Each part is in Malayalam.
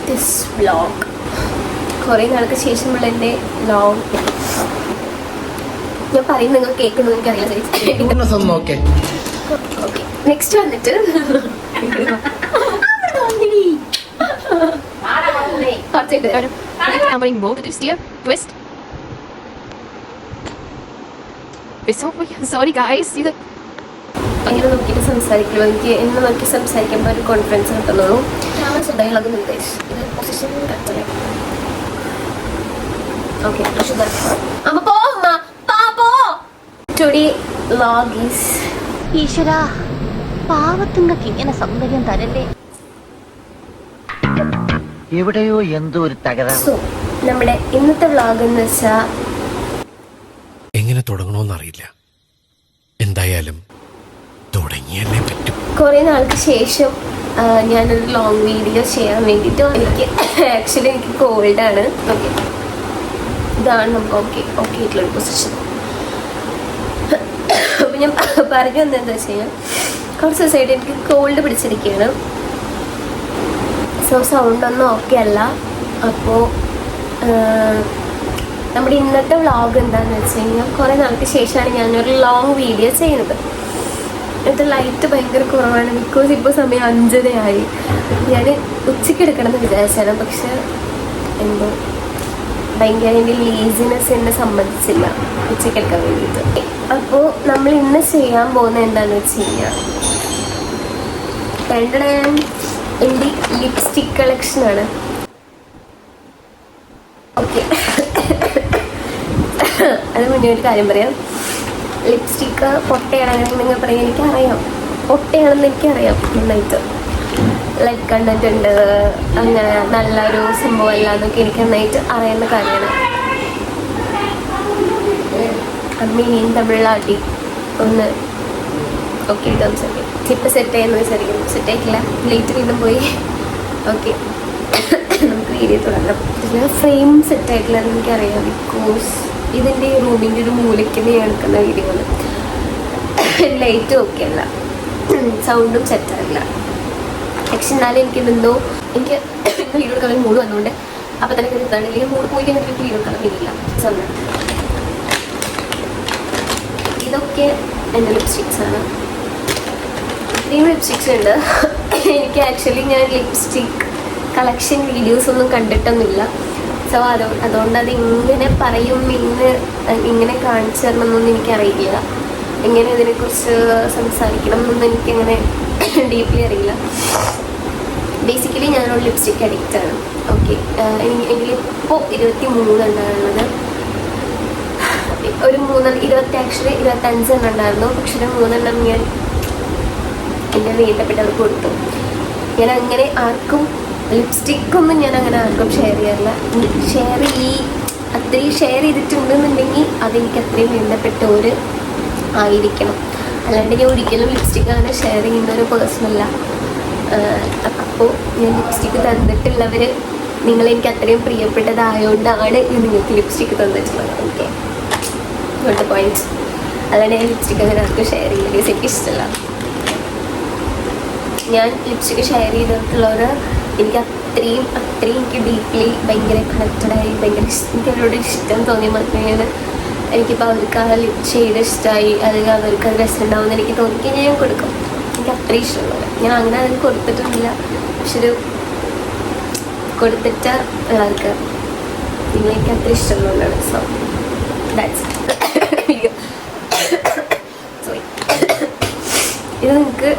This vlog. കുറേ നാൾക്ക് ശേഷമുള്ള എൻ്റെ വ്ലോഗ്. ഞാൻ പറയുന്നത് നിങ്ങൾ കേൾക്കണോ എനിക്കറിയില്ല. ഓക്കെ, നെക്സ്റ്റ് വന്നിട്ട് സോറി ഗായ്സ്, ഇത് അങ്ങനെ നോക്കിയിട്ട് സംസാരിക്കുള്ളൂ. എനിക്ക് എന്ന് നോക്കി സംസാരിക്കുമ്പോൾ ഒരു കോൺഫിഡൻസ് കിട്ടുന്നുള്ളൂ. ഡയലോഗ് ഇത് പൊസിഷൻ കറക്റ്റല്ലേ? ഓക്കെ, ഈശ്വരാ, പാവത്തുങ്ങൾക്ക് ഇങ്ങനെ സൗന്ദര്യം തരല്ലേ. എവിടെയോ എന്തോ ഒരു തകരാറ്. സോ നമ്മുടെ ഇന്നത്തെ വ്ളോഗ് എന്ന് വെച്ചാൽ എങ്ങനെ തുടങ്ങണമെന്നറിയില്ല. എന്തായാലും തുടങ്ങിയല്ലേ പറ്റും. കുറേ നാൾക്ക് ശേഷം ഞാനൊരു ലോങ് വീഡിയോ ചെയ്യാൻ വേണ്ടിയിട്ട് എനിക്ക് ആക്ച്വലി എനിക്ക് കോൾഡാണ്. ഓക്കെ, ഇതാണ് നമുക്ക് ഓക്കെ ആയിട്ടുള്ളൊരു പൊസിഷൻ. അപ്പം ഞാൻ പറഞ്ഞു വന്നതെന്താ വെച്ച് കഴിഞ്ഞാൽ കുറച്ച് ദിവസമായിട്ട് എനിക്ക് കോൾഡ് പിടിച്ചിരിക്കുകയാണ്. സോ സൗണ്ടൊന്നും ഓക്കെ അല്ല. അപ്പോൾ നമ്മുടെ ഇന്നത്തെ വ്ളോഗ് എന്താണെന്ന് വെച്ച് കഴിഞ്ഞാൽ കുറേ നാൾക്ക് ശേഷമാണ് ഞാനൊരു ലോങ് വീഡിയോ ചെയ്യുന്നത്. ഇത് ലൈറ്റ് ഭയങ്കര കുറവാണ്. ബിക്കോസ് ഇപ്പോൾ സമയം 5:30 ഞാൻ ഉച്ചയ്ക്ക് എടുക്കണമെന്ന് വിചാരിച്ചാണ്. പക്ഷെ എന്തോ ഭയങ്കര എൻ്റെ ലേസിനെസ് എന്നെ സമ്മതിച്ചില്ല ഉച്ചയ്ക്ക് എടുക്കാൻ വേണ്ടിയിട്ട്. അപ്പോൾ നമ്മൾ ഇന്ന് ചെയ്യാൻ പോകുന്നത് എന്താണെന്ന് വെച്ച് കഴിഞ്ഞാൽ എൻ്റെ ലിപ്സ്റ്റിക് കളക്ഷനാണ്. ഓക്കെ, അത് മുന്നേ ഒരു കാര്യം പറയാം. ലിപ്സ്റ്റിക്ക് പൊട്ടയാണെന്ന് നിങ്ങൾ പറയാൻ എനിക്കറിയാം. പൊട്ടയാണെന്ന് എനിക്കറിയാം നന്നായിട്ട്. ലൈറ്റ് കണ്ടന്റ് ഉണ്ട്, അങ്ങനെ നല്ലൊരു സംഭവമല്ല എന്നൊക്കെ എനിക്ക് നന്നായിട്ട് അറിയുന്ന കാര്യമാണ്. അമ്മയും തമിഴിലാട്ടി ഒന്ന് ഓക്കെ സംസാരിക്കും. ഇപ്പം സെറ്റ് ആയെന്ന് വിചാരിക്കുന്നു. സെറ്റ് ആയിട്ടില്ല, ലേറ്റ് വീണ്ടും പോയി. ഓക്കെ, നമുക്ക് വീഡിയോ തുടങ്ങാം. ഇതിൽ ഫ്രെയിം സെറ്റ് ആയിട്ടില്ല എന്ന് എനിക്കറിയാം. ബിക്കോസ് ഇതിൻ്റെ റൂമിൻ്റെ ഒരു മൂലയ്ക്ക് ഞാൻ എടുക്കുന്ന വീഡിയോകൾ. ലൈറ്റും ഒക്കെ അല്ല, സൗണ്ടും സെറ്റായില്ല. പക്ഷെ എന്നാലും എനിക്കിതെന്തോ എനിക്ക് വീഡിയോ എടുക്കാൻ മൂഡ് വന്നുകൊണ്ട് അപ്പം തന്നെ എടുത്താണ്. അല്ലെങ്കിൽ മൂഡ് പോയി കഴിഞ്ഞാൽ എനിക്ക് വീഡിയോ എടുക്കാൻ കഴിയില്ല. ഇതൊക്കെ എൻ്റെ ലിപ്സ്റ്റിക്സാണ്. ഇത്രയും ലിപ്സ്റ്റിക്സ് ഉണ്ട്. എനിക്ക് ആക്ച്വലി ഞാൻ ലിപ്സ്റ്റിക് കളക്ഷൻ വീഡിയോസ് ഒന്നും കണ്ടിട്ടൊന്നുമില്ല. സോ അതുകൊണ്ട് അത് ഇങ്ങനെ പറയും, ഇങ്ങനെ കാണിച്ചു തരണമെന്നൊന്നും എനിക്കറിയില്ല. എങ്ങനെ ഇതിനെക്കുറിച്ച് സംസാരിക്കണം എന്നൊന്നും എനിക്കങ്ങനെ ഡീപ്ലി അറിയില്ല. ബേസിക്കലി ഞാനൊരു ലിപ്സ്റ്റിക് അഡിക്റ്റാണ്. ഓക്കെ, എനിക്കിപ്പോൾ 23 ഉണ്ടായിരുന്നത്. ഒരു 25 എണ്ണം ഉണ്ടായിരുന്നു. പക്ഷെ ഒരു 3 എണ്ണം ഞാൻ എൻ്റെ വേണ്ടപ്പെട്ടവർക്ക് കൊടുത്തു. ഞാൻ അങ്ങനെ ആർക്കും ലിപ്സ്റ്റിക്കൊന്നും ഞാൻ അങ്ങനെ ആർക്കും ഷെയർ ചെയ്യാറില്ല. അത്രയും ഷെയർ ചെയ്തിട്ടുണ്ടെന്നുണ്ടെങ്കിൽ അതെനിക്ക് അത്രയും വേണ്ടപ്പെട്ടവർ ആയിരിക്കണം. അല്ലാണ്ട് ഞാൻ ഒരിക്കലും ലിപ്സ്റ്റിക്ക് അങ്ങനെ ഷെയർ ചെയ്യുന്നൊരു പേഴ്സണല്ല. അപ്പോൾ ഞാൻ ലിപ്സ്റ്റിക്ക് തന്നിട്ടുള്ളവർ നിങ്ങളെനിക്ക് അത്രയും പ്രിയപ്പെട്ടതായതുകൊണ്ടാണ് നിങ്ങൾക്ക് ലിപ്സ്റ്റിക്ക് തന്നിട്ടുള്ളത്. Okay, good point. അല്ലാണ്ട് ഞാൻ ലിപ്സ്റ്റിക്ക് അങ്ങനെ ആർക്കും ഷെയർ ചെയ്യില്ല. എനിക്കിഷ്ടമല്ല. ഞാൻ ലിപ്സ്റ്റിക്ക് ഷെയർ ചെയ്തിട്ടുള്ളവർ എനിക്ക് അത്രയും എനിക്ക് ഡീപ്ലി ഭയങ്കര കണക്റ്റഡായി, ഭയങ്കര എനിക്ക് അവരോട് ഇഷ്ടം തോന്നിയ മാത്രമേ എനിക്കിപ്പോൾ അവർക്ക് ആ ലിപ് ഷെയ്ഡ് ഇഷ്ടമായി, അല്ലെങ്കിൽ അവർക്ക് അത് രസമുണ്ടാവുമെന്ന് എനിക്ക് തോന്നിക്കഴിഞ്ഞാൽ ഞാൻ കൊടുക്കും. എനിക്ക് അത്രയും ഇഷ്ടമുള്ളത്. ഞാൻ അങ്ങനെ അതിന് കൊടുത്തിട്ടൊന്നുമില്ല. പക്ഷെ ഒരു കൊടുത്തിട്ട ആൾക്ക് നിങ്ങൾക്ക് അത്ര ഇഷ്ടമുള്ളതാണ്. So that's sorry. ഇത് നിങ്ങൾക്ക്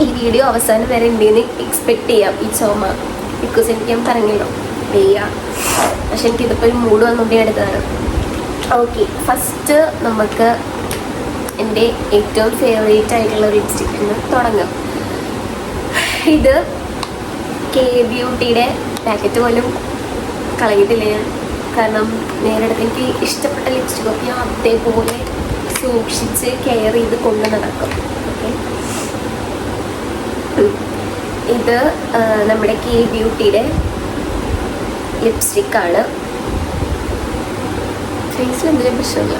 ഈ വീഡിയോ അവസാനം വരെ ഉണ്ടെന്ന് എക്സ്പെക്റ്റ് ചെയ്യാം. ഈ ചോമ ബിക്കോസ് എനിക്ക് ഞാൻ പറഞ്ഞല്ലോ ചെയ്യാം. പക്ഷെ എനിക്കിതിപ്പോൾ ഒരു മൂഡ് വന്നുകൊണ്ടേ എടുത്തതാണ്. ഓക്കെ, ഫസ്റ്റ് നമുക്ക് എൻ്റെ ഏറ്റവും ഫേവറേറ്റ് ആയിട്ടുള്ള ലിപ്സ്റ്റിക്കിന് തുടങ്ങാം. ഇത് കെ ബ്യൂട്ടിയുടെ പാക്കറ്റ് പോലും കളഞ്ഞിട്ടില്ല ഞാൻ. കാരണം നേരിടത്ത് എനിക്ക് ഇഷ്ടപ്പെട്ട ലിപ്സ്റ്റിക്കൊക്കെ ഞാൻ അതേപോലെ സൂക്ഷിച്ച് കെയർ ചെയ്ത് കൊണ്ട് നടക്കും. ഓക്കെ, ഇത് നമ്മുടെ കെ ബ്യൂട്ടിയുടെ ലിപ്സ്റ്റിക്കാണ്. ഫേസിൽ എന്തെങ്കിലും പ്രശ്നമില്ല.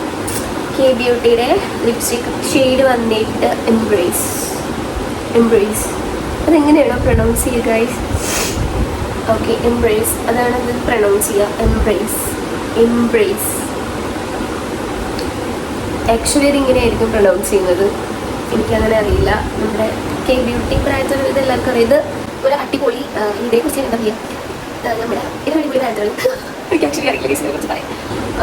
കെ ബ്യൂട്ടിയുടെ ലിപ്സ്റ്റിക് ഷെയ്ഡ് വന്നിട്ട് എംബ്രേസ്. അതെങ്ങനെയാണോ പ്രൊണൗൺസ് ചെയ്യുക ഗൈസ്? ഓക്കെ, എംബ്രേസ്, അതാണ് ഇത് പ്രൊണൗൺസ് ചെയ്യുക. എംബ്രേസ്. ആക്ച്വലി ഇതിങ്ങനെയായിരിക്കും പ്രൊണൗൺസ് ചെയ്യുന്നത്, എനിക്കങ്ങനെ അറിയില്ല. നമ്മുടെ കെ ബ്യൂട്ടി ബ്രാൻഡ് ഇത് എല്ലാവർക്കും അറിയാം. ഇത് ഒരു അടിപൊളി, ഇതിനെക്കുറിച്ച് എന്താ പറയുക, നമ്മുടെ ഇത് അടിപൊളി ബ്രാൻഡാണ്. എനിക്ക് ആക്ച്വലി അറിയില്ല ഇതിനെ കുറിച്ച് പറയാം.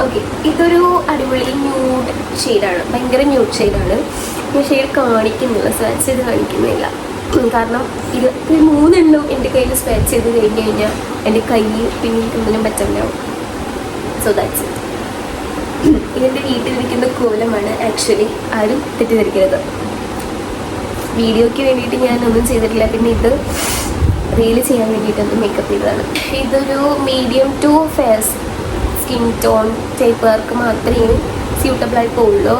ഓക്കെ, ഇതൊരു അടിപൊളി ന്യൂഡ് ഷെയ്ഡാണ്, ഭയങ്കര ന്യൂഡ് ഷെയ്ഡാണ്. ഈ ഷെയ്ഡ് കാണിക്കുന്നില്ല, സ്വാച്ച് ചെയ്ത് കാണിക്കുന്നില്ല. കാരണം 23 എൻ്റെ കയ്യിൽ സ്വാച്ച് ചെയ്ത് കഴിഞ്ഞ് കഴിഞ്ഞാൽ എൻ്റെ കൈ പിന്നീട് പറ്റുന്നുണ്ടാവും. So that's it. ഇതിൻ്റെ വീട്ടിലിരിക്കുന്ന കോലമാണ് ആക്ച്വലി, ആരും തെറ്റിദ്ധരിക്കരുത്. വീഡിയോയ്ക്ക് വേണ്ടിയിട്ട് ഞാനൊന്നും ചെയ്തിട്ടില്ല, പിന്നെ ഇത് റീൽ ചെയ്യാൻ വേണ്ടിയിട്ടൊന്ന് മേക്കപ്പ് ചെയ്തതാണ്. ഇതൊരു medium to fair skin tone ടൈപ്പുകാർക്ക് മാത്രമേ സ്യൂട്ടബിളായി പോവുള്ളൂ.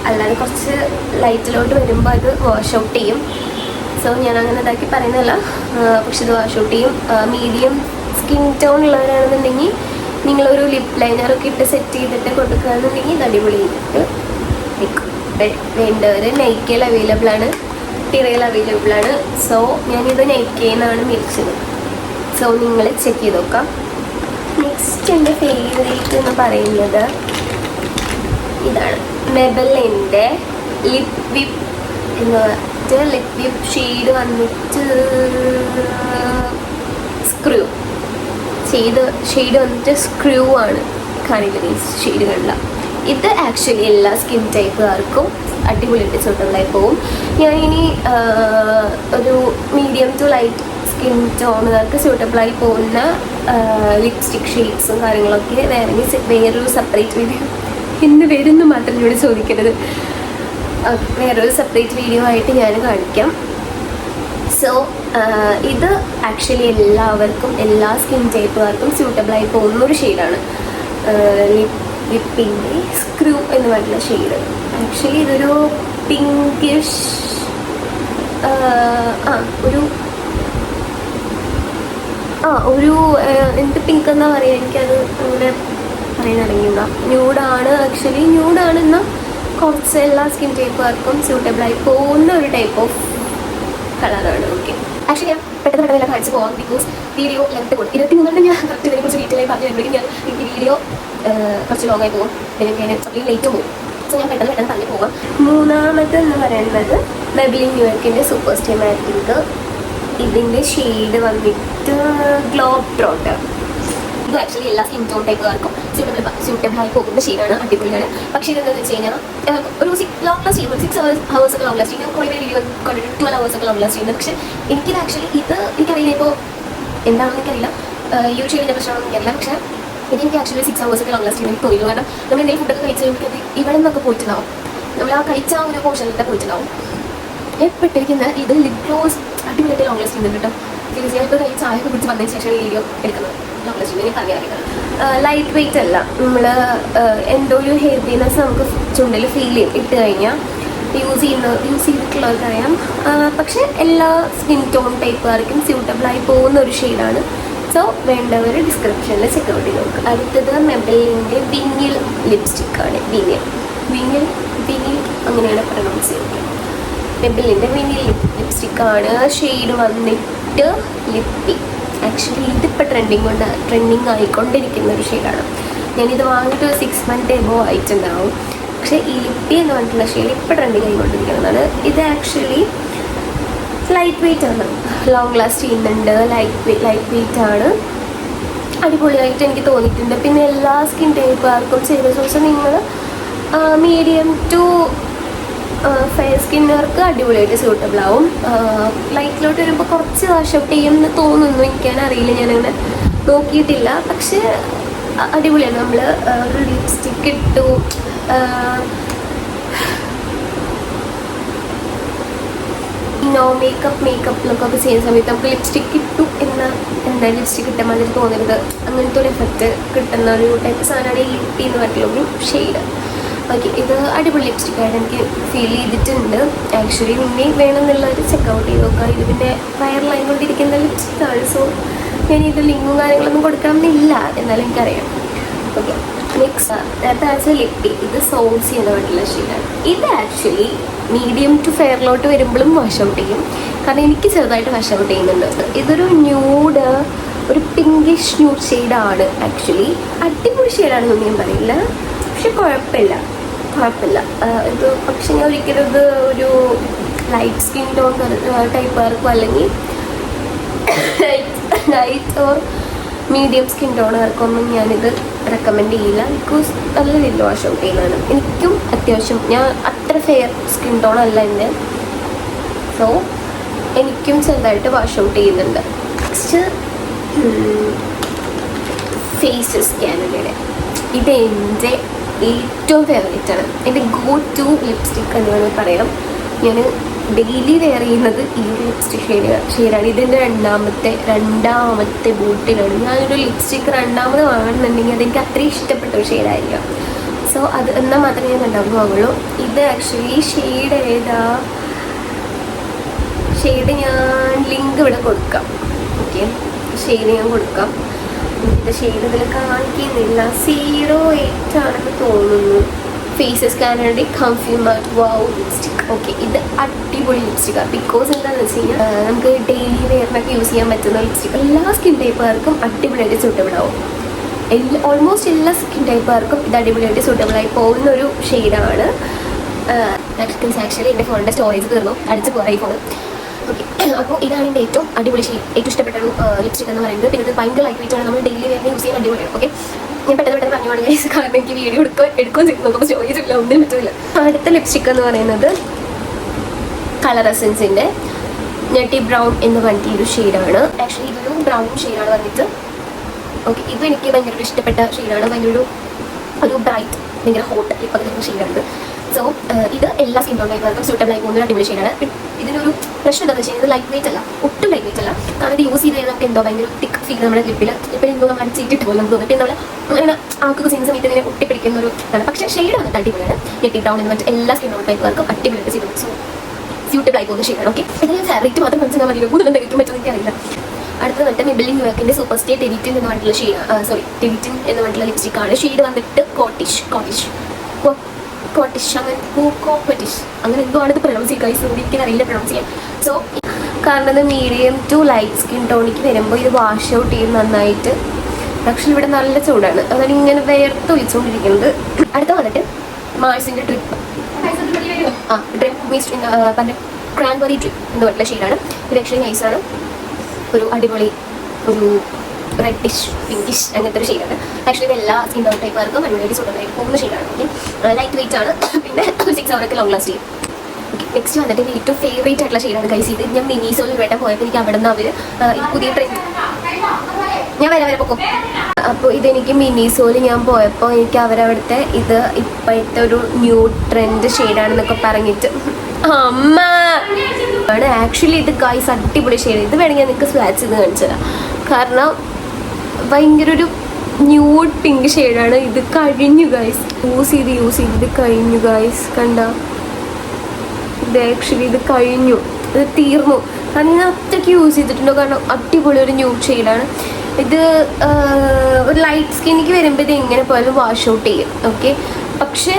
അല്ലാതെ കുറച്ച് ലൈറ്റിലോട്ട് വരുമ്പോൾ അത് വാഷ് ഔട്ട് ചെയ്യും. സോ ഞാൻ അങ്ങനെ ഇതാക്കി പറയുന്നതല്ല, പക്ഷെ ഇത് വാഷ് ഔട്ട് ചെയ്യും. മീഡിയം സ്കിൻ ടോൺ ഉള്ളവരാണെന്നുണ്ടെങ്കിൽ നിങ്ങളൊരു ലിപ് ലൈനറൊക്കെ ഇട്ട് സെറ്റ് ചെയ്തിട്ട് കൊടുക്കുകയാണെന്നുണ്ടെങ്കിൽ ഇത് അടിപൊളിയായിട്ട് നിൽക്കും. വേണ്ടവർ നൈക്കയിൽ അവൈലബിൾ ആണ്, ടിറയിൽ അവൈലബിൾ ആണ്. സോ ഞാനിത് നൈക്കയിൽ നിന്നാണ് മേടിച്ചത്. സോ നിങ്ങൾ ചെക്ക് ചെയ്ത് നോക്കാം. നെക്സ്റ്റ് എൻ്റെ ഫേവറേറ്റ് എന്ന് പറയുന്നത് ഇതാണ്, മെബലിൻ്റെ ലിപ് വിപ്പ് എന്ന് പറഞ്ഞിട്ട് ലിപ് വിപ്പ് ഷെയ്ഡ് വന്നിട്ട് ഷെയ്ഡ് വന്നിട്ട് സ്ക്രൂ ആണ് കാണിക്കുന്നത് ഈ ഷെയ്ഡുകളിൽ. ഇത് ആക്ച്വലി എല്ലാ സ്കിൻ ടൈപ്പുകാർക്കും അടിപൊളിയായിട്ട് സൂട്ടബിളായി പോകും. ഞാനിനി ഒരു മീഡിയം ടു ലൈറ്റ് സ്കിൻ ടോണുകാർക്ക് സൂട്ടബിളായി പോകുന്ന ലിപ്സ്റ്റിക് ഷെയ്ഡ്സും കാര്യങ്ങളൊക്കെ വേറൊരു സെപ്പറേറ്റ് വീഡിയോ, ഇന്ന് വരുന്നു മാത്രം ഇവിടെ ചോദിക്കരുത്, വേറൊരു സെപ്പറേറ്റ് വീഡിയോ ആയിട്ട് ഞാൻ കാണിക്കാം. സോ ഇത് ആക്ച്വലി എല്ലാവർക്കും, എല്ലാ സ്കിൻ ടൈപ്പുകാർക്കും സ്യൂട്ടബിളായി പോകുന്നൊരു ഷെയ്ഡാണ് ലിപ്പിൻ്റെ സ്ക്രൂ എന്ന് പറഞ്ഞിട്ടുള്ള ഷെയ്ഡ്. ആക്ച്വലി ഇതൊരു പിങ്കിഷ്, ഒരു എന്ത് പിങ്ക് എന്നാ പറയുക, എനിക്കത് അങ്ങനെ പറയാനറിയില്ല. ന്യൂഡാണ്, ആക്ച്വലി ന്യൂഡാണെന്നാൽ കുറച്ച് എല്ലാ സ്കിൻ ടൈപ്പുകാർക്കും സ്യൂട്ടബിളായി പോകുന്ന ഒരു ടൈപ്പ് ഓഫ് കളറാണ്. ഓക്കെ, ആക്ച്വലി ഞാൻ പെട്ടെന്ന് എല്ലാം കാണിച്ച് പോകാം, ബിക്കോസ് വീഡിയോ ലെങ്ത് കൊടുക്കും. 23 ഞാൻ കറക്റ്റ് ഇതിനെക്കുറിച്ച് ഡീറ്റെയിൽ ആയി പറഞ്ഞു തരുമ്പോഴേക്കും എനിക്ക് വീഡിയോ കുറച്ച് ലോങ് ആയി പോകും, എനിക്ക് അതിന് ലേറ്റ് പോകും. സോ ഞാൻ പെട്ടെന്ന് പറഞ്ഞു പോകാം. മൂന്നാമതെന്ന് പറയുന്നത് മെബിലിൻ ന്യൂയോർക്കിൻ്റെ സൂപ്പർ സ്റ്റേ മാറ്റിക്. ഇതിൻ്റെ ഷെയ്ഡ് വന്നിട്ട് ഗ്ലോബ് ട്രോട്ടർ. ഇത് ആക്ച്വലി എല്ലാ സ്കിൻ ടോൺ ടൈപ്പുകാർക്കും സ്യൂട്ടബിളായി പോകുന്ന ഷെയ്ഡാണ്, അടിപൊളിയാണ്. പക്ഷേ ഇതെന്താണെന്ന് വെച്ച് കഴിഞ്ഞാൽ ഒരു ലോങ് ലാസ്റ്റ് ചെയ്യുമ്പോൾ 6 hours ഒക്കെ ലോങ് ലാസ്റ്റ് ചെയ്യുന്നത്, കുറേ വീഡിയോ കണ്ടിട്ട് 12 hours ഒക്കെ ലോങ് ലാസ്റ്റ് ചെയ്യുന്നത്. പക്ഷേ എനിക്കിത് ആക്ച്വലി എനിക്കറിയില്ല, ഇപ്പോൾ എന്താണെന്ന് എനിക്കറിയില്ല, യൂട്യൂബിൻ്റെ പ്രശ്നമാണെന്ന് എനിക്കറിയില്ല. പക്ഷേ എനിക്ക് ആക്ച്വലി 6 hours ഒക്കെ ലോങ് ലാസ്റ്റ് ചെയ്യുന്നത് തോന്നുന്നു. കാരണം നമ്മൾ എന്തെങ്കിലും ഫുഡൊക്കെ കഴിച്ച് കഴിയുമ്പോൾ ഇവിടെ നിന്നൊക്കെ പോയിട്ടുണ്ടാവും, നമ്മൾ ആ കഴിച്ച ആ ഒരു പോർഷനിലൊക്കെ പോയിട്ടുണ്ടാവും. എപ്പെട്ടിരിക്കുന്ന ഇത് ലിപ് ഗ്ലോസ് അടിപൊളിയായിട്ട് ലോങ് ലാസ്റ്റ് ചെയ്യുന്നുണ്ട് കേട്ടോ. തീർച്ചയായിട്ടും കഴിച്ച് ചായയൊക്കെ കുറിച്ച് വന്നതിന് ശേഷം വീഡിയോ എടുക്കുന്നത് ലോങ് ലാസ്റ്റ് ചെയ്യുന്നത് എനിക്ക് അറിയാം. ലൈറ്റ് വെയിറ്റ് അല്ല, നമ്മൾ എന്തോ ഒരു ഹെവിനെസ് നമുക്ക് ചുണ്ടിൽ ഫീൽ ചെയ്യും ഇട്ട് കഴിഞ്ഞാൽ. യൂസ് ചെയ്തിട്ടുള്ളവർക്കറിയാം. പക്ഷേ എല്ലാ സ്കിൻ ടോൺ ടൈപ്പുകാർക്കും സ്യൂട്ടബിളായി പോകുന്ന ഒരു ഷെയ്ഡാണ്. സോ വേണ്ടവർ ഡിസ്ക്രിപ്ഷനിൽ ചെക്കൗട്ട് ചെയ്ത് നോക്കുക. അടുത്തത് മെബലിൻ്റെ വിനിൽ ലിപ്സ്റ്റിക്കാണ്. വിനിൽ അങ്ങനെയാണ് പ്രൊണൗൺസ് ചെയ്യുന്നത്. മെബലിൻ്റെ വിനിൽ ലിപ്സ്റ്റിക്കാണ്. ഷെയ്ഡ് വന്നിട്ട് ലിപ്പി. ആക്ച്വലി ഇതിപ്പോൾ ട്രെൻഡിങ് ആയിക്കൊണ്ടിരിക്കുന്ന ഒരു ഷെയ്ഡാണ്. ഞാനിത് വാങ്ങിയിട്ട് 6 months എബോ ആയിട്ടുണ്ടാവും. പക്ഷേ ഈ ലിപ്പി എന്ന് പറഞ്ഞിട്ടുള്ള ഷെയ്ഡ് ഇപ്പോൾ ട്രെൻഡിങ് ആയിക്കൊണ്ടിരിക്കുന്നതാണ്. ഇത് ആക്ച്വലി ലൈറ്റ് വെയിറ്റ് ആണ്, ലോങ് ലാസ്റ്റ് ചെയ്യുന്നുണ്ട്, ലൈറ്റ് വെയിറ്റ് ആണ്, അടിപൊളിയായിട്ട് എനിക്ക് തോന്നിയിട്ടുണ്ട്. പിന്നെ എല്ലാ സ്കിൻ ടൈപ്പുകാർക്കും ചെയ്ത ശേഷം നിങ്ങൾ മീഡിയം ടു ഫെയർ സ്കിന്നുകാർക്ക് അടിപൊളിയായിട്ട് സ്യൂട്ടബിൾ ആവും. ലൈറ്റിലോട്ട് വരുമ്പോൾ കുറച്ച് വാഷ് ഔട്ട് ചെയ്യുമെന്ന് തോന്നുന്നു, എനിക്കറിയില്ല, ഞാനങ്ങനെ നോക്കിയിട്ടില്ല. പക്ഷേ അടിപൊളിയാണ്. നമ്മൾ ഒരു ലിപ്സ്റ്റിക്ക് ഇട്ടു, നോ മേക്കപ്പിലൊക്കെ ചെയ്യുന്ന സമയത്ത് നമുക്ക് ലിപ്സ്റ്റിക്ക് ഇട്ടു എന്താ ലിപ്സ്റ്റിക്ക് ഇട്ട മാതിരി തോന്നരുത്, അങ്ങനത്തെ ഒരു എഫക്റ്റ് കിട്ടുന്ന ഒരു ടൈപ്പ് സാധനമാണ് ഈ ലിപ്പി എന്ന് പറഞ്ഞിട്ടുള്ള ഒരു ഷെയ്ഡ്. ഓക്കെ, ഇത് അടിപൊളി ലിപ്സ്റ്റിക്കായിട്ട് എനിക്ക് ഫീൽ ചെയ്തിട്ടുണ്ട്. ആക്ച്വലി നിന്നെ വേണമെന്നുള്ളവർ ചെക്കൗട്ട് ചെയ്ത് നോക്കുക. ഇത് പിന്നെ വൈറലായിക്കൊണ്ടിരിക്കുന്ന ലിപ്സ്റ്റിക്കാണ്. സോ ഞാൻ ഇത് ലിങ്കും കാര്യങ്ങളൊന്നും കൊടുക്കണമെന്നില്ല, എന്നാലും എനിക്കറിയാം. ഓക്കെ, നെക്സ്റ്റ് നേരത്തെ ലിപ്പി. ഇത് സോൾസ് ചെയ്യുന്ന വേണ്ടിയുള്ള ഷെയ്ഡാണ്. ഇത് ആക്ച്വലി മീഡിയം ടു ഫെയറിലോട്ട് വരുമ്പോഴും വാഷ് ഔട്ട് ചെയ്യും, കാരണം എനിക്ക് ചെറുതായിട്ട് വാഷ് ഔട്ട് ചെയ്യുന്നുണ്ട്. ഇതൊരു ന്യൂഡ് ഒരു പിങ്കിഷ് ന്യൂഡ് ഷെയ്ഡാണ്. ആക്ച്വലി അടിപൊളി ഷെയ്ഡാണെന്നൊന്നും ഞാൻ പറയില്ല, പക്ഷെ കുഴപ്പമില്ല. ഇത് പക്ഷെ ഞാൻ ഒരിക്കലും ഇത് ഒരു ലൈറ്റ് സ്കിൻ ടോൺ ടൈപ്പുകാർക്കോ അല്ലെങ്കിൽ ലൈറ്റ് ഓർ മീഡിയം സ്കിൻ ടോണുകാർക്കൊന്നും ഞാനിത് റെക്കമെൻഡ് ചെയ്യില്ല. ബിക്കോസ് നല്ല രീതിയിൽ വാഷ് ഔട്ട് ചെയ്യുന്നതാണ്. എനിക്കും അത്യാവശ്യം ഞാൻ അത്ര ഫെയർ സ്കിൻ ടോണല്ല എൻ്റെ, സോ എനിക്കും ചെറുതായിട്ട് വാഷ് ഔട്ട് ചെയ്യുന്നുണ്ട്. നെക്സ്റ്റ് ഫേസസ് കാനഡയുടെ ഇത് എൻ്റെ ഏറ്റവും ഫേവറേറ്റാണ്. എൻ്റെ ഗോ ടു ലിപ്സ്റ്റിക് എന്ന് വേണമെങ്കിൽ പറയാം. ഞാൻ ഡെയിലി വെയർ ചെയ്യുന്നത് ഈ ഒരു ലിപ്സ്റ്റിക് ഷെയ്ഡാണ്. ഇതിൻ്റെ രണ്ടാമത്തെ ബോട്ടിലാണ്. ഞാനൊരു ലിപ്സ്റ്റിക്ക് രണ്ടാമത് വാങ്ങുന്നുണ്ടെങ്കിൽ അതെനിക്ക് അത്രയും ഇഷ്ടപ്പെട്ട ഒരു ഷെയ്ഡായിരിക്കാം. സോ അത് എന്നാൽ മാത്രമേ ഞാൻ രണ്ടാമത് വാങ്ങുള്ളൂ. ഇത് ആക്ച്വലി ഷെയ്ഡ് ഏതാ, ഷെയ്ഡ് ഞാൻ ലിങ്ക് ഇവിടെ കൊടുക്കാം. ഓക്കെ, ഷെയ്ഡ് ഞാൻ കൊടുക്കാം. ഇതിൻ്റെ ഷെയ്ഡ് ഇതിൽ കാണിക്കുന്നില്ല. 08 ആണെന്ന് തോന്നുന്നു. ഫേസസ് കാനഡയുടെ കംഫി മാറ്റ് വാവ് ലിപ്സ്റ്റിക്. ഓക്കെ, ഇത് അടിപൊളി ലിപ്സ്റ്റിക്കാണ്. ബിക്കോസ് എന്താണെന്ന് വെച്ച് കഴിഞ്ഞാൽ നമുക്ക് ഡെയിലി വെയറിനൊക്കെ യൂസ് ചെയ്യാൻ പറ്റുന്ന ലിപ്സ്റ്റിക്. എല്ലാ സ്കിൻ ടൈപ്പുകാർക്കും അടിപൊളിയായിട്ട് സൂട്ടബിൾ ആവും. ഓൾമോസ്റ്റ് എല്ലാ സ്കിൻ ടൈപ്പുകാർക്കും ഇത് അടിപൊളിയായിട്ട് സൂട്ടബിളായി പോകുന്ന ഒരു ഷെയ്ഡാണ്. ആക്ച്വലി എൻ്റെ ഫോണിൻ്റെ സ്റ്റോറേജ് തീർന്നു, അടിച്ച് പോയി ഫോൺ. ഓക്കെ, അപ്പോൾ ഇതാണ് എൻ്റെ ഏറ്റവും അടിപൊളി ഷെയ്ഡ്, ഏറ്റവും ഇഷ്ടപ്പെട്ട ഒരു ലിപ്സ്റ്റിക് എന്ന് പറയുന്നത്. പിന്നെ ഇത് ഭയങ്കര ലൈറ്റ് വെയിറ്റ് ആണ്, നമ്മൾ ഡെയിലി വെയറിന് യൂസ് ചെയ്യാൻ അടിപൊളിയാണ്. ഓക്കെ, ഞാൻ പെട്ടെന്ന് പറഞ്ഞുകൊണ്ട് ഗൈസ്, കാരണം എനിക്ക് വീഡിയോ എടുക്കുകയും ചെയ്ത് നോക്കുമ്പോൾ സ്റ്റോറേജ് ഇല്ല, ഒന്നിനും പറ്റില്ല. അടുത്ത ലിപ്സ്റ്റിക് എന്ന് പറയുന്നത് കളർ എസൻസിൻ്റെ നട്ടി ബ്രൗൺ എന്ന് പറഞ്ഞിട്ട് ഒരു ഷെയ്ഡാണ്. ആക്ച്വലി ഇതൊരു ബ്രൗൺ ഷെയ്ഡാണ് വന്നിട്ട്. ഓക്കെ, ഇത് എനിക്ക് ഭയങ്കര ഇഷ്ടപ്പെട്ട ഷെയ്ഡാണ്. ഭയങ്കര ഒരു ബ്രൈറ്റ്, ഭയങ്കര ഹോട്ട് ലിപ്പൊക്കെ ഷെയ്ഡാണ്. സോ ഇത് എല്ലാ സ്കിൻ ടോൺ ടൈപ്പുകാർക്കും സൂട്ടബിൾ ആയി പോകുന്ന ഒരു അടിപൊളി ഷെയ്ഡാണ്. ഇതിനൊരു പ്രശ്നം എന്താണെന്ന് വെച്ച് കഴിഞ്ഞാൽ ലൈറ്റ് വെയിറ്റ് അല്ല, ഒട്ടും ലൈറ്റ് വെയിറ്റ് അല്ല. കാരണം ഇത് യൂസ് ചെയ്ത് കഴിഞ്ഞാൽ നമുക്ക് എന്തോ ഭയങ്കര തിക്ക് ഫീൽ നമ്മുടെ ലിപ്പിൽ ഇപ്പോൾ എന്തോ നമ്മൾ അടിച്ചിട്ട് പോലെ നമുക്ക് തോന്നും. പിന്നെ നമ്മൾ അങ്ങനെ ആൾക്ക് ചെയ്യുന്ന സമയത്ത് ഇങ്ങനെ ഒട്ടിപ്പിടിക്കുന്ന ഒരു ഇതാണ്. പക്ഷേ ഷെയ്ഡ് വന്നിട്ട് അടിപൊളിയാണ്. നെറ്റി ബ്രൗൺ എന്ന് പറഞ്ഞിട്ട് എല്ലാ സ്കിൻ ടോൺ ടൈപ്പുകാർക്കും അടിപൊളിയായിട്ട് സ്യൂട്ടബിൾ ആയി പോകുന്ന ഷെയ്ഡാണ്. ഓക്കെ, ഇതിന് ഫേവറേറ്റ് മാത്രം മനസ്സിലാക്കാൻ മതി, കൂടുതൽ കഴിക്കാൻ പറ്റുമെന്ന് എനിക്കറിയില്ല. അടുത്തത് വന്നിട്ട് മെബിലിൻ ന്യൂയോർക്കിൻ്റെ സൂപ്പർ സ്റ്റേ ടെരിറ്റിൻ എന്ന് പറഞ്ഞിട്ടുള്ള ടെരിറ്റിൻ എന്ന് പറഞ്ഞിട്ടുള്ള ലിപ്സ്റ്റിക്കാണ്. ഷെയ്ഡ് വന്നിട്ട് കോട്ടിഷ് അങ്ങനെ എന്തോ ആണ് ഇത് പ്രൊനൗൺസ് ചെയ്യുക. എനിക്ക് അറിയില്ല പ്രൊനൗൺസ് ചെയ്യാൻ. സോ കാരണം ഇത് മീഡിയം ടു ലൈറ്റ് സ്കിൻ ടോണിക്ക് വരുമ്പോൾ ഇത് വാഷ് ഔട്ട് ചെയ്യും നന്നായിട്ട്. പക്ഷേ ഇവിടെ നല്ല ചൂടാണ്, അതാണ് ഇങ്ങനെ വേർത്ത് ഒഴിച്ചുകൊണ്ടിരിക്കുന്നത്. അടുത്ത വന്നിട്ട് മാഴ്സിൻ്റെ ട്രിപ്പ് മീൻസ് പറഞ്ഞ ക്രാൻബെറി ട്രിപ്പ് എന്ന് പറഞ്ഞിട്ടുള്ള ഷെയ്ഡാണ്. ഇത് ആക്ച്വലി നൈസാണ്. ഒരു അടിപൊളി ഒരു റെഡിഷ് പിങ്കിഷ് അങ്ങനത്തെ ഒരു ഷെയ്ഡാണ്. ആക്ച്വലി ഇത് എല്ലാ സ്കിൻ ടോൺ ടൈപ്പുകാർക്കും അടിപൊളി സൂട്ടബിളായിട്ട് പോകുന്ന ഷെയ്ഡാണ്. ഓക്കെ, ലൈറ്റ് വെയിറ്റ് ആണ്. പിന്നെ 6 hours ലോങ് ലാസ്റ്റ് ചെയ്യും. ഓക്കെ, നെക്സ്റ്റ് വന്നിട്ട് എൻ്റെ ഏറ്റവും ഫേവറേറ്റ് ആയിട്ടുള്ള ഷെയ്ഡാണ് ഗൈസ്. ഇത് ഞാൻ മിനിസോയിൽ വേട്ട പോയപ്പോൾ എനിക്ക് അവിടെ നിന്ന് അവർ ഈ പുതിയ ട്രെൻഡ് ഞാൻ വരെ പൊക്കും. അപ്പോൾ ഇതെനിക്ക് മിനിസോയിൽ ഞാൻ പോയപ്പോൾ എനിക്ക് അവരവിടുത്തെ ഇത് ഇപ്പോഴത്തെ ഒരു ന്യൂ ട്രെൻഡ് ഷെയ്ഡാണെന്നൊക്കെ പറഞ്ഞിട്ട് അമ്മ ആണ്. ആക്ച്വലി ഇത് ഗൈസ് അടിപൊളി ഷെയ്ഡ്. ഇത് വേണമെങ്കിൽ നിങ്ങൾക്ക് സ്വാച്ച് ചെയ്ത് കാണിച്ചു തരാം. കാരണം ഭയങ്കര ഒരു ന്യൂഡ് പിങ്ക് ഷെയ്ഡാണ്. ഇത് കഴിഞ്ഞു ഗൈസ്, യൂസ് ചെയ്ത് ഇത് കഴിഞ്ഞു ഗൈസ്. കണ്ട, ഇത് ആക്ച്വലി ഇത് കഴിഞ്ഞു, ഇത് തീർന്നു. കാരണം ഞാൻ അത്രയ്ക്ക് യൂസ് ചെയ്തിട്ടുണ്ടോ. കാരണം അടിപൊളി ഒരു ന്യൂഡ് ഷെയ്ഡാണ് ഇത്. ഒരു ലൈറ്റ് സ്കിന്നിക്ക് വരുമ്പോൾ ഇത് എങ്ങനെ പോയാലും വാഷ് ഔട്ട് ചെയ്യും. ഓക്കെ, പക്ഷെ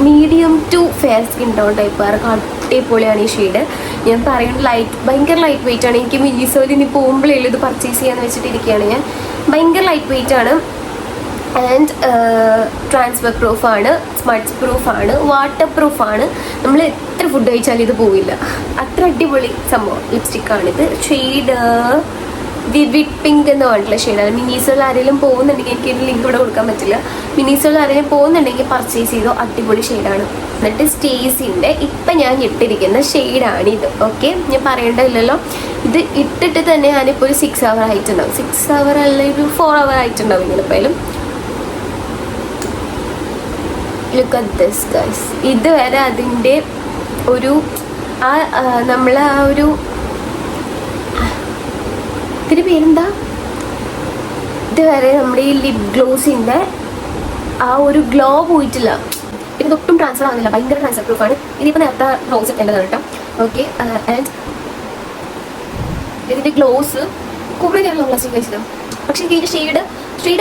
medium to fair skin tone ടൈപ്പുകാർക്ക് അടിപൊളിയാണ് ഈ ഷെയ്ഡ്. ഞാൻ പറയുന്നത് ഭയങ്കര ലൈറ്റ് വെയിറ്റ് ആണ്. എനിക്ക് മിനിസോയിൽ ഇനി പോകുമ്പോഴേ ഇത് പർച്ചേസ് ചെയ്യാന്ന് വെച്ചിട്ടിരിക്കുകയാണ് ഞാൻ. ഭയങ്കര ലൈറ്റ് വെയിറ്റ് ആണ് ആൻഡ് ട്രാൻസ്ഫർ പ്രൂഫാണ്, സ്മഡ്സ് പ്രൂഫാണ്, വാട്ടർ പ്രൂഫാണ്. നമ്മൾ എത്ര ഫുഡ് കഴിച്ചാലും ഇത് പോവില്ല. അത്ര അടിപൊളി സംഭവം ലിപ്സ്റ്റിക്കാണിത്. ഷെയ്ഡ് വിവിഡ് പിങ്ക് എന്ന് പറഞ്ഞിട്ടുള്ള ഷെയ്ഡാണ്. മിനിസോയിൽ ആരെങ്കിലും പോകുന്നുണ്ടെങ്കിൽ എനിക്ക് ഒരു ലിങ്ക് ഇവിടെ കൊടുക്കാൻ പറ്റില്ല. മിനിസോയിൽ ആരെങ്കിലും പോകുന്നുണ്ടെങ്കിൽ പർച്ചേസ് ചെയ്തോ, അടിപൊളി ഷെയ്ഡാണ്. എന്നിട്ട് സ്റ്റേസിൻ്റെ ഇപ്പം ഞാൻ ഇട്ടിരിക്കുന്ന ഷെയ്ഡാണിത്. ഓക്കെ, ഞാൻ പറയേണ്ടതില്ലല്ലോ. ഇത് ഇട്ടിട്ട് തന്നെ ഞാനിപ്പോൾ ഒരു 6 hour ആയിട്ടുണ്ടാവും. 6 hour അല്ല, ഒരു 4 hour ആയിട്ടുണ്ടാവും ഇങ്ങനെപ്പോലും. Look at this guys. ഇതുവരെ അതിൻ്റെ ഒരു നമ്മൾ ആ ഒരു ഇതിൻ്റെ പേരെന്താ, ഇതുവരെ നമ്മുടെ ഈ ലിപ് ഗ്ലോസിൻ്റെ ആ ഒരു ഗ്ലോ പോയിട്ടില്ല. പിന്നെ ഒട്ടും ട്രാൻസ്ഫർ ആവുന്നില്ല. ഭയങ്കര ട്രാൻസ്ഫർ പ്രൂഫാണ്. ഇതിപ്പോൾ നേരത്തെ റോസ് ഇട്ടേണ്ടതാണ് കേട്ടോ. ഓക്കെ, ആൻഡ് ഇതിൻ്റെ ഗ്ലോസ് കൂടുതൽ ഞാൻ ലോങ് ലാസ്റ്റിംഗ് കഴിച്ചത്. പക്ഷേ എനിക്ക് ഷെയ്ഡ്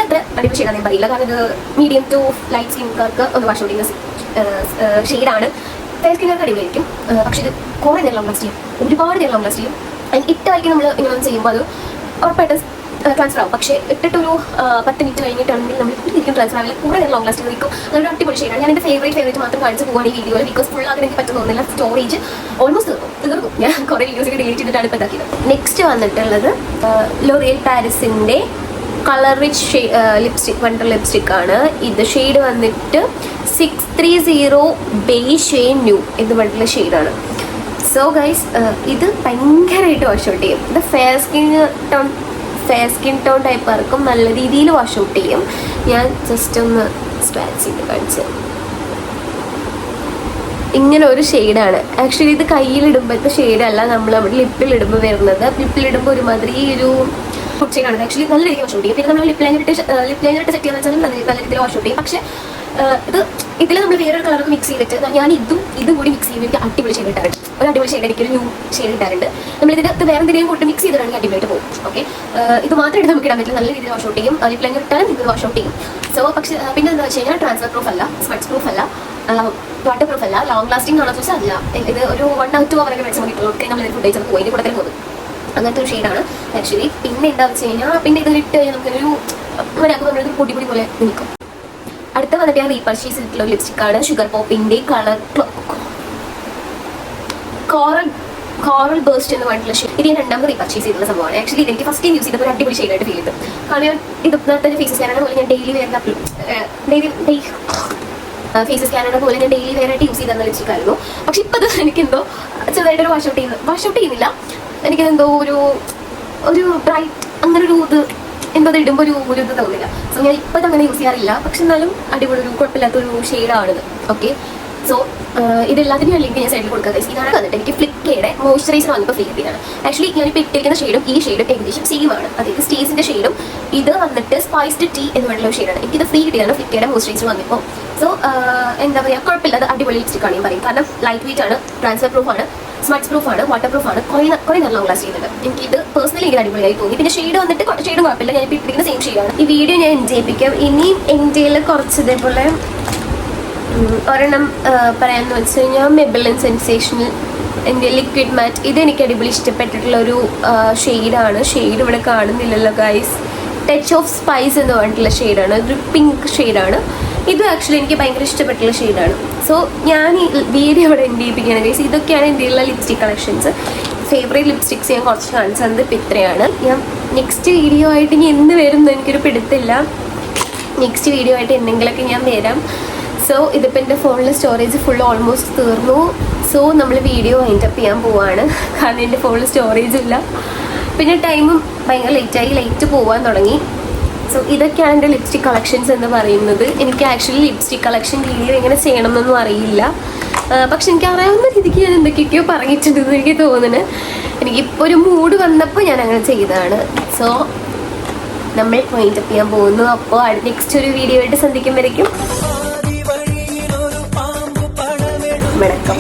അത്ര അടിപൊളി ഷെയ്ഡാണ് ഞാൻ പറയില്ല. കാരണം ഇത് മീഡിയം ടു ലൈറ്റ് സ്കിൻകാർക്ക് ഒന്ന് വാഷ് ഔട്ട് ചെയ്യുന്ന ഷെയ്ഡാണ്. ഫെയർ സ്കിൻകാർക്ക് അടിപൊളിയായിരിക്കും. പക്ഷേ ഇത് കുറേ നേരം ലോങ് ലാസ്റ്റ് ചെയ്യും, ഒരുപാട് നേരം ലോങ് ലാസ്റ്റ് ചെയ്യും. ഇട്ട വഴിക്ക് നമ്മൾ ഇങ്ങനെ ചെയ്യുമ്പോൾ അത് ഉറപ്പായിട്ടും ട്രാൻസ്ഫർ ആവും. പക്ഷേ ഇട്ടിട്ടൊരു 10 മിനിറ്റ് കഴിഞ്ഞിട്ടാണെങ്കിൽ നമ്മൾ ശരിക്കും ട്രാൻസ്ഫർ ആവില്ല, കൂടെ ഞാൻ ലോങ് ലാസ്റ്റ് നിൽക്കും. അതൊരു അടിപൊളി ഷെയ്ഡാണ്. ഞാൻ എൻ്റെ ഫേവറേറ്റ് മാത്രം കാണിച്ച് പോവുകയാണ് ഈ വീഡിയോയിൽ. ബിക്കോസ് ഫുൾ ആകാൻ എനിക്ക് പറ്റുന്നില്ല. സ്റ്റോറേജ് ഓൾമോസ്റ്റ് തീർന്നു. ഞാൻ കുറേ വീഡിയോസൊക്കെ ഡിലീറ്റ് ചെയ്തിട്ടാണ് ഇപ്പോൾ ഇതാക്കിയത്. നെക്സ്റ്റ് വന്നിട്ടുള്ളത് ലോറിയൽ പാരിസിൻ്റെ colour rich lipstick wonder lipstick ആണ്. ഇത് ഷെയ്ഡ് വന്നിട്ട് 630 ബേഷ് ന്യൂ എന്ന് പറഞ്ഞിട്ടുള്ള ഷെയ്ഡാണ്. സോ ഗൈസ്, ഇത് ഭയങ്കരമായിട്ട് വാഷ് ഔട്ട് ചെയ്യും. ഇത് ഫെയർ സ്കിൻ ടോൺ ടൈപ്പുകാർക്കും നല്ല രീതിയിൽ വാഷ് ഔട്ട് ചെയ്യും. ഞാൻ ജസ്റ്റ് ഒന്ന് സ്ക്രാച്ച് ചെയ്ത് കാണിച്ചു. ഇങ്ങനെ ഒരു ഷെയ്ഡാണ്. ആക്ച്വലി ഇത് കയ്യിലിടുമ്പോഴത്തെ ഷെയ്ഡല്ല, നമ്മൾ നമ്മുടെ ലിപ്പിലിടുമ്പോൾ വരുന്നത്. ലിപ്പിലിടുമ്പോൾ ഒരുമാതിരി ഒരു ഷെയ്ഡാണ്. ആക്ച്വലി നല്ല രീതിയിൽ വാഷ് ഔട്ട് ചെയ്യും. പിന്നെ നമ്മൾ ലിപ്പ് ലൈനർ ഇട്ട് സെറ്റ് ചെയ്യുന്ന വെച്ചാൽ നല്ല രീതിയിൽ വാഷ് ഔട്ട് ചെയ്യും. പക്ഷേ ഇതിൽ നമ്മൾ വേറൊരു കളറൊക്കെ മിക്സ് ചെയ്തിട്ട് ഞാൻ ഇതും കൂടി മിക്സ് ചെയ്യുമ്പോൾ എനിക്ക് അടിപൊളി ഷെയ്ഡ് ഇട്ടാറുണ്ട്. ഒരു അടിപൊളി ഷെയ്ഡ് എനിക്കൊരു ന്യൂ ഷെയ്ഡ് ഇട്ടാറുണ്ട്. നമ്മളിതിനകത്ത് വേറെ എന്തെങ്കിലും കൂട്ടി മിക്സ് ചെയ്തിട്ടാണെങ്കിൽ അടിപൊളിയായിട്ട് പോകും. ഓക്കെ, ഇത് മാത്രം എടുത്ത് നമുക്ക് ഇടാൻ പറ്റില്ല. നല്ല രീതിയിൽ വാഷ് ഔട്ട് ചെയ്യും. ലിപ്പ് ലൈനർ ഇട്ടാലും ഇത് വാഷ് ഔട്ട് ചെയ്യും. സോ പക്ഷേ പിന്നെ എന്താ വെച്ച് കഴിഞ്ഞാൽ ട്രാൻസ്ഫർ പ്രൂഫ് അല്ല, സ്മച്ച് പ്രൂഫ് അല്ല, വാട്ടർ പ്രൂഫ് അല്ല, ലോങ് ലാസ്റ്റിംഗ് ആണെന്ന് വെച്ചാൽ അല്ല. ഇത് ഒരു 1 or 2 hour മാക്സിമം കിട്ടുള്ളൂ. നമ്മൾ ഫുഡ് കഴിച്ചത് പോയി കൂടെ തന്നെ പോകും. അങ്ങനത്തെ ഒരു ഷെയ്ഡാണ് ആക്ച്വലി. പിന്നെ എന്താ വെച്ച് കഴിഞ്ഞാൽ പിന്നെ ഇതിലിട്ട് കഴിഞ്ഞാൽ നമുക്കൊരു നമ്മളൊരു പൊടി പൊടി പോലെ നിൽക്കും. അടുത്ത വന്നിട്ട് ഞാൻ റീപർച്ചേസ് ചെയ്തിട്ടുള്ള ഒരു ലിപ്സ്റ്റിക്കാണ് ഷുഗർ പോപ്പിൻ്റെ കോറൽ ബേസ്റ്റ് എന്ന് പറഞ്ഞിട്ടുള്ള ഷെയ്ഡ്. ഇത് ഞാൻ 2ാമത് റീപർച്ചേസ് ചെയ്തിട്ടുള്ള സംഭവമാണ്. ആക്ച്വലി എനിക്ക് ഫസ്റ്റ് ടൈം യൂസ് ചെയ്തപ്പോൾ ഒരു അടിപൊളി ഷെയ്ഡായിട്ട് ഫീൽ ചെയ്തു. കാരണം ഞാൻ ഇതിനകത്ത് ഫേസ് സ്കാനറിനെ പോലെ ഞാൻ ഡെയിലി ഫേസ് സ്കാനറിനെ പോലെ ഞാൻ ഡെയിലി വെയറായിട്ട് യൂസ് ചെയ്തിരുന്ന ലിപ്സ്റ്റിക്കായിരുന്നു. പക്ഷെ ഇപ്പോൾ അത് എനിക്കെന്തോ ചെറുതായിട്ടൊരു വാഷ് ഔട്ട് ചെയ്യുന്നില്ല. എനിക്കെന്തോ ഒരു ബ്രൈറ്റ് അങ്ങനെ ഒരു ഇത് എന്തോ ഇടുമ്പോൾ ഒരു ഇത് തോന്നില്ല. സോ ഞാൻ ഇപ്പം അങ്ങനെ യൂസ് ചെയ്യാറില്ല. പക്ഷെ എന്നാലും അടിപൊളി ഒരു കുഴപ്പമില്ലാത്തൊരു ഷെയ്ഡാണിത്. ഓക്കെ, സോ ഇതെല്ലാത്തിനും ഞാൻ ലിങ്ക് ഞാൻ സൈഡിൽ കൊടുക്കുക. ഇതാണ് വന്നിട്ട് എനിക്ക് ഫ്ലിക്കയുടെ മോയ്സ്ചറൈസർ വന്നപ്പോൾ ഫീൽ ചെയ്തതാണ്. ആക്ച്വലി ഞാനിപ്പോൾ ഇട്ടിരിക്കുന്ന ഷെയ്ഡും ഈ ഷെയ്ഡും ഏകദേശം സെയിം ആണ്. അതായത് സ്റ്റേസിൻ്റെ ഷെയ്ഡും ഇത് വന്നിട്ട് സ്പൈസ്ഡ് ടീ എന്ന് പറഞ്ഞിട്ടുള്ള ഷെയ്ഡാണ്. എനിക്കിത് ഫ്രീ കിട്ടിയാണ് ഫ്ലിക്കയുടെ മോയ്സ്ചറൈസർ വന്നപ്പോൾ. സോ എന്താ പറയുക, കുഴപ്പമില്ല, അത് അടിപൊളി ലിപ്സ്റ്റിക്കാണ് ഞാൻ പറയും. കാരണം ലൈറ്റ് വെയിറ്റ് ആണ്, ട്രാൻസ്ഫർ പ്രൂഫ് ആണ്, സ്മച്ച് പ്രൂഫ് ആണ്, വാട്ടർ പ്രൂഫ് ആണ്, കുറേ നല്ല ലോങ് ലാസ്റ്റ് ചെയ്യുന്നുണ്ട്. എനിക്കിത് പേഴ്സണലി എനിക്ക് അടിപൊളിയായി തോന്നി. പിന്നെ ഷെയ്ഡ് വന്നിട്ട് ഷെയ്ഡും കുഴപ്പമില്ല. ഞാൻ ഇപ്പോൾ ഇട്ടിരിക്കുന്ന സെയിം ഷെയ്ഡാണ്. ഈ വീഡിയോ ഞാൻ എൻജോയ് ചെയ്യിപ്പിക്കാം. ഇനിയും ഇന്ത്യയിൽ കുറച്ച് ഇതേപോലെ ഒരെണ്ണം പറയാമെന്ന് വെച്ച് കഴിഞ്ഞാൽ മെബിലിൻ സെൻസേഷണൽ എൻ്റെ ലിക്വിഡ് മാറ്റ്. ഇതെനിക്ക് അടിപൊളി ഇഷ്ടപ്പെട്ടിട്ടുള്ള ഒരു ഷെയ്ഡാണ്. ഷെയ്ഡ് ഇവിടെ കാണുന്നില്ലല്ലോ ഗൈസ്. ടച്ച് ഓഫ് സ്പൈസ് എന്ന് പറഞ്ഞിട്ടുള്ള ഷെയ്ഡാണ്. ഒരു പിങ്ക് ഷെയ്ഡാണ്. ഇത് ആക്ച്വലി എനിക്ക് ഭയങ്കര ഇഷ്ടപ്പെട്ടുള്ള ഷെയ്ഡാണ്. സോ ഞാൻ ഈ വീഡിയോ ഇവിടെ എൻഡ് ചെയ്യിപ്പിക്കുകയാണ് ഗൈസ്. ഇതൊക്കെയാണ് ഇന്ത്യയിലുള്ള ലിപ്സ്റ്റിക് കളക്ഷൻസ്. ഫേവറേറ്റ് ലിപ്സ്റ്റിക്സ് ഞാൻ കുറച്ച് കാണിച്ചത് ഇപ്പം ഇത്രയാണ്. ഞാൻ നെക്സ്റ്റ് വീഡിയോ ആയിട്ട് ഇനി എന്ന് വരുമെന്ന് എനിക്കൊരു പിടുത്തില്ല. നെക്സ്റ്റ് വീഡിയോ ആയിട്ട് എന്തെങ്കിലുമൊക്കെ ഞാൻ വരാം. സോ ഇതിപ്പോൾ എൻ്റെ ഫോണിൽ സ്റ്റോറേജ് ഫുൾ ഓൾമോസ്റ്റ് തീർന്നു. സോ നമ്മൾ വീഡിയോ വൈൻഡപ്പ് ചെയ്യാൻ പോവാണ്. കാരണം എൻ്റെ ഫോണിൽ സ്റ്റോറേജ് ഇല്ല. പിന്നെ ടൈമും ഭയങ്കര ലേറ്റ് പോകാൻ തുടങ്ങി. സോ ഇതൊക്കെയാണ് എൻ്റെ ലിപ്സ്റ്റിക് കളക്ഷൻസ് എന്ന് പറയുന്നത്. എനിക്ക് ആക്ച്വലി ലിപ്സ്റ്റിക് കളക്ഷൻ വീഡിയോ എങ്ങനെ ചെയ്യണമെന്നൊന്നും അറിയില്ല. പക്ഷെ എനിക്ക് അറിയാവുന്ന രീതിക്ക് ഞാൻ എന്തൊക്കെയൊക്കെയോ പറഞ്ഞിട്ടുണ്ടെന്ന് എനിക്ക് തോന്നുന്നു. എനിക്കിപ്പോൾ ഒരു മൂഡ് വന്നപ്പോൾ ഞാൻ അങ്ങനെ ചെയ്തതാണ്. സോ നമ്മൾ വൈൻഡപ്പ് ചെയ്യാൻ പോകുന്നു. അപ്പോൾ നെക്സ്റ്റ് ഒരു വീഡിയോ ആയിട്ട് സന്ധിക്കുമ്പോഴേക്കും വണക്കം.